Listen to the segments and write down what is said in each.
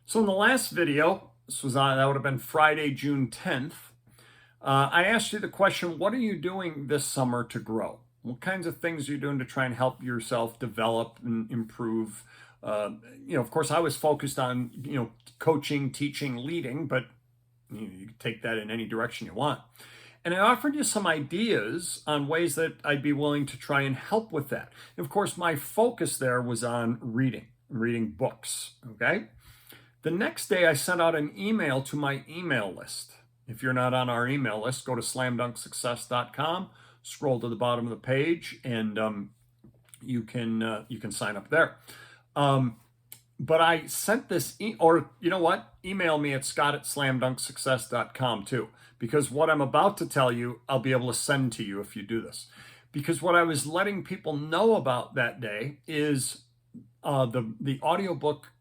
So in the last video, that would have been Friday, June 10th, I asked you the question, what are you doing this summer to grow? What kinds of things are you doing to try and help yourself develop and improve? Of course, I was focused on, coaching, teaching, leading, but you can take that in any direction you want. And I offered you some ideas on ways that I'd be willing to try and help with that. And of course, my focus there was on reading books, okay? The next day, I sent out an email to my email list. If you're not on our email list, go to slamdunksuccess.com, scroll to the bottom of the page, and you can sign up there. But I sent this, or you know what? Email me at scott@slamdunksuccess.com too, because what I'm about to tell you, I'll be able to send to you if you do this. Because what I was letting people know about that day is the audiobook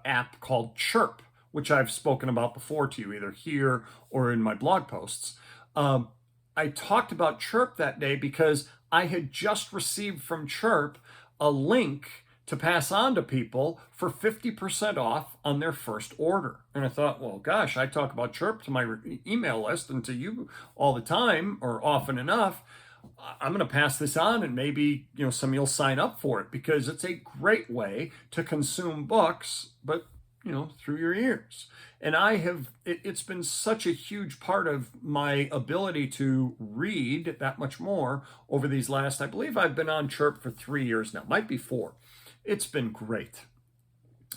app called Chirp, which I've spoken about before to you, either here or in my blog posts. I talked about Chirp that day because I had just received from Chirp a link to pass on to people for 50% off on their first order. And I thought, well, gosh, I talk about Chirp to my email list and to you all the time or often enough. I'm going to pass this on, and maybe some of you'll sign up for it, because it's a great way to consume books, but through your ears. And it's been such a huge part of my ability to read that much more over these last, I believe I've been on Chirp for 3 years now, might be 4. It's been great.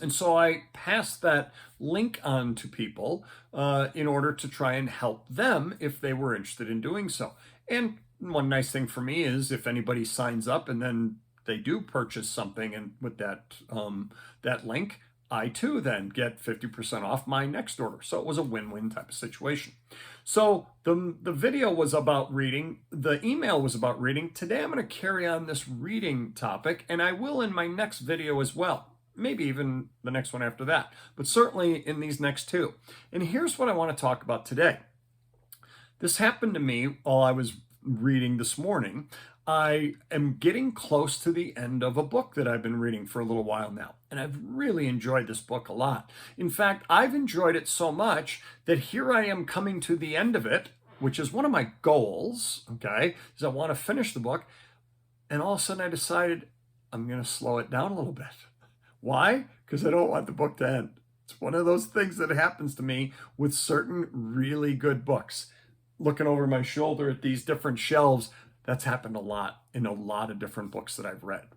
And so I passed that link on to people in order to try and help them if they were interested in doing so. And one nice thing for me is if anybody signs up and then they do purchase something, and with that link, I too then get 50% off my next order. So it was a win-win type of situation. So the video was about reading. The email was about reading. Today I'm going to carry on this reading topic, and I will in my next video as well. Maybe even the next one after that, but certainly in these next two. And here's what I want to talk about today. This happened to me while I was reading this morning. I am getting close to the end of a book that I've been reading for a little while now, and I've really enjoyed this book a lot. In fact, I've enjoyed it so much that here I am coming to the end of it, which is one of my goals, okay, is I want to finish the book, and all of a sudden I decided I'm going to slow it down a little bit. Why? Because I don't want the book to end. It's one of those things that happens to me with certain really good books. Looking over my shoulder at these different shelves, that's happened a lot in a lot of different books that I've read.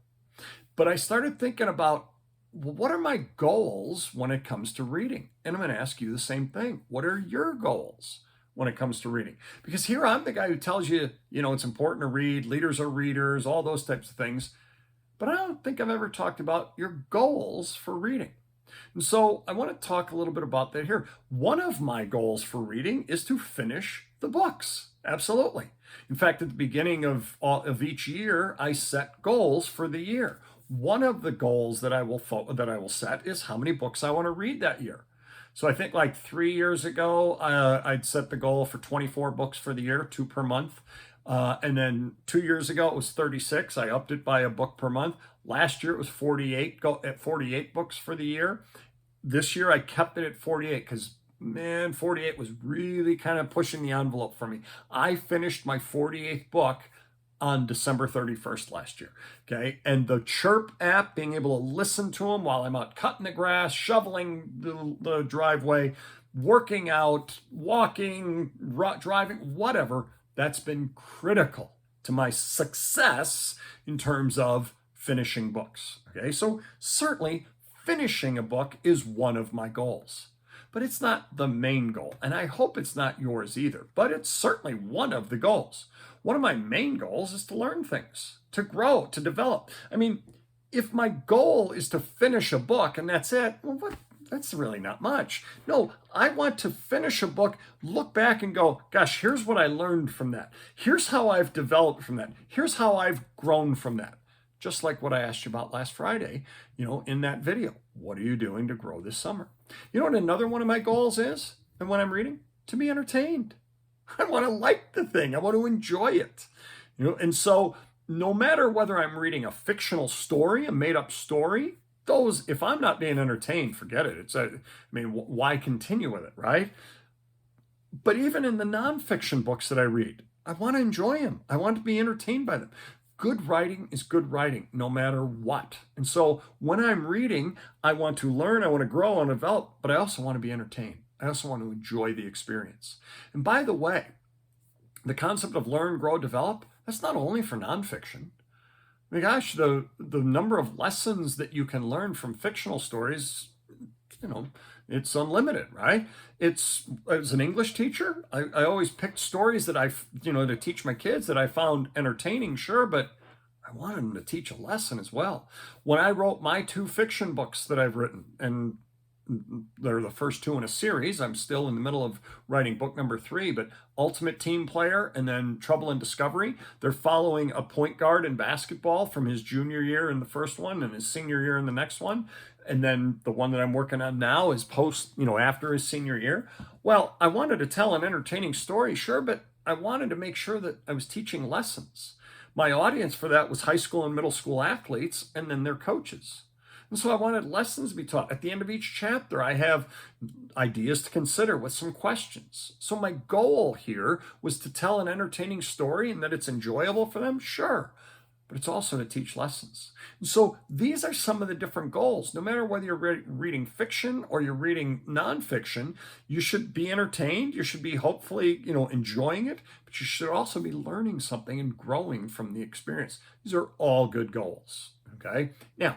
But I started thinking about, well, what are my goals when it comes to reading? And I'm going to ask you the same thing. What are your goals when it comes to reading? Because here I'm the guy who tells you, it's important to read, leaders are readers, all those types of things. But I don't think I've ever talked about your goals for reading. And so I want to talk a little bit about that here. One of my goals for reading is to finish the books. Absolutely. In fact, at the beginning of each year, I set goals for the year. One of the goals that I will set is how many books I want to read that year. So I think like 3 years ago, I'd set the goal for 24 books for the year, 2 per month. And then 2 years ago, it was 36. I upped it by a book per month. Last year, it was 48 books for the year. This year, I kept it at 48 because, man, 48 was really kind of pushing the envelope for me. I finished my 48th book on December 31st last year, okay? And the Chirp app, being able to listen to them while I'm out cutting the grass, shoveling the driveway, working out, walking, driving, whatever, that's been critical to my success in terms of finishing books, okay? So certainly finishing a book is one of my goals, but it's not the main goal, and I hope it's not yours either, but it's certainly one of the goals. One of my main goals is to learn things, to grow, to develop. I mean, if my goal is to finish a book and that's it, well, that's really not much. No, I want to finish a book, look back and go, gosh, here's what I learned from that. Here's how I've developed from that. Here's how I've grown from that. Just like what I asked you about last Friday, in that video. What are you doing to grow this summer? You know what another one of my goals is? And when I'm reading, to be entertained. I want to like the thing. I want to enjoy it. And so no matter whether I'm reading a fictional story, a made-up story, those, if I'm not being entertained, forget it. Why continue with it, right? But even in the nonfiction books that I read, I want to enjoy them. I want to be entertained by them. Good writing is good writing, no matter what. And so when I'm reading, I want to learn, I want to grow, I want to develop, but I also want to be entertained. I also want to enjoy the experience. And by the way, the concept of learn, grow, develop, that's not only for nonfiction. I mean, gosh, the number of lessons that you can learn from fictional stories, it's unlimited, right? As an English teacher, I always picked stories that to teach my kids that I found entertaining, sure, but I wanted them to teach a lesson as well. When I wrote my 2 fiction books that I've written, and they're the first 2 in a series. I'm still in the middle of writing book number 3, but Ultimate Team Player and then Trouble in Discovery. They're following a point guard in basketball from his junior year in the first one and his senior year in the next one. And then the one that I'm working on now is after his senior year. Well, I wanted to tell an entertaining story, sure, but I wanted to make sure that I was teaching lessons. My audience for that was high school and middle school athletes and then their coaches. And so I wanted lessons to be taught. At the end of each chapter, I have ideas to consider with some questions. So my goal here was to tell an entertaining story and that it's enjoyable for them, sure, but it's also to teach lessons. And so these are some of the different goals. No matter whether you're reading fiction or you're reading nonfiction, you should be entertained. You should be hopefully, enjoying it, but you should also be learning something and growing from the experience. These are all good goals, okay? Now,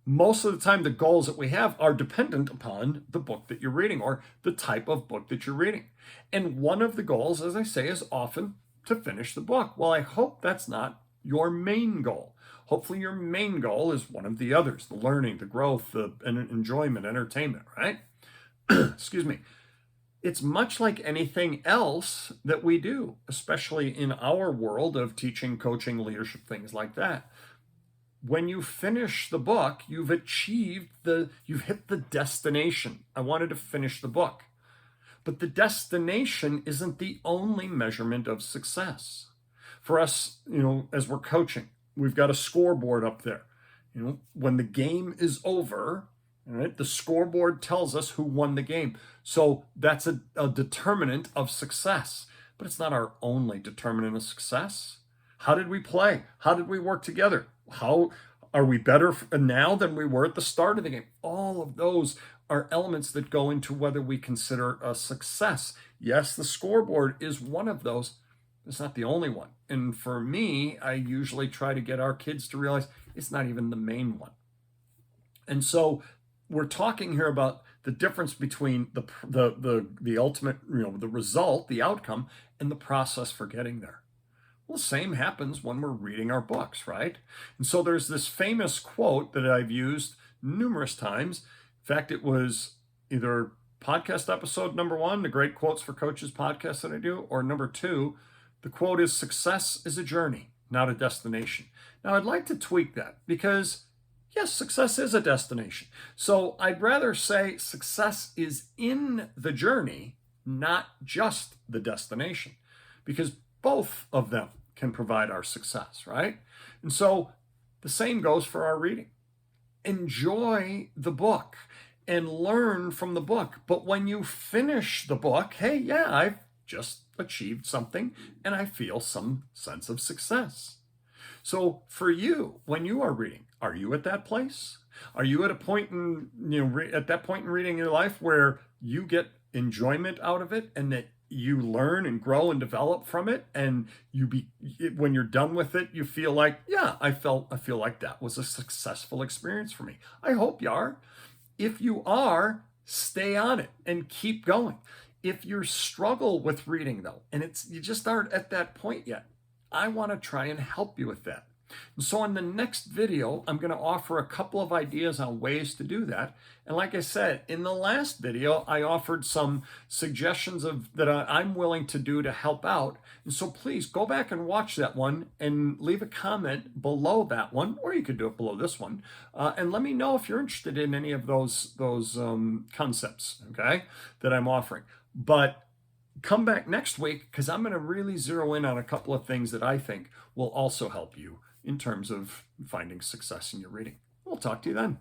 most of the time, the goals that we have are dependent upon the book that you're reading or the type of book that you're reading. And one of the goals, as I say, is often to finish the book. Well, I hope that's not your main goal. Hopefully your main goal is one of the others, the learning, the growth, the enjoyment, entertainment, right? Excuse me. It's much like anything else that we do, especially in our world of teaching, coaching, leadership, things like that. When you finish the book, you've hit the destination. I wanted to finish the book. But the destination isn't the only measurement of success. For us, as we're coaching, we've got a scoreboard up there. When the game is over, right, the scoreboard tells us who won the game. So that's a determinant of success, but it's not our only determinant of success. How did we play? How did we work together? How are we better now than we were at the start of the game? All of those are elements that go into whether we consider a success. Yes, the scoreboard is one of those. It's not the only one. And for me, I usually try to get our kids to realize it's not even the main one. And so we're talking here about the difference between the ultimate, the result, the outcome, and the process for getting there. Well, the same happens when we're reading our books, right? And so there's this famous quote that I've used numerous times. In fact, it was either podcast episode number 1, the Great Quotes for Coaches podcast that I do, or number 2, the quote is, "Success is a journey, not a destination." Now, I'd like to tweak that because, yes, success is a destination. So I'd rather say success is in the journey, not just the destination, because both of them can provide our success, right? And so the same goes for our reading. Enjoy the book and learn from the book. But when you finish the book, hey, yeah, I've just achieved something and I feel some sense of success. So for you, when you are reading, are you at that place? Are you at a point at that point in reading your life where you get enjoyment out of it and that you learn and grow and develop from it, and when you're done with it, you feel like, yeah, I feel like that was a successful experience for me. I hope you are. If you are, stay on it and keep going. If you struggle with reading though, and you just aren't at that point yet, I want to try and help you with that. And so in the next video, I'm going to offer a couple of ideas on ways to do that. And like I said, in the last video, I offered some suggestions that I'm willing to do to help out. And so please go back and watch that one and leave a comment below that one, or you could do it below this one. And let me know if you're interested in any of those concepts, okay, that I'm offering. But come back next week because I'm going to really zero in on a couple of things that I think will also help you in terms of finding success in your reading. We'll talk to you then.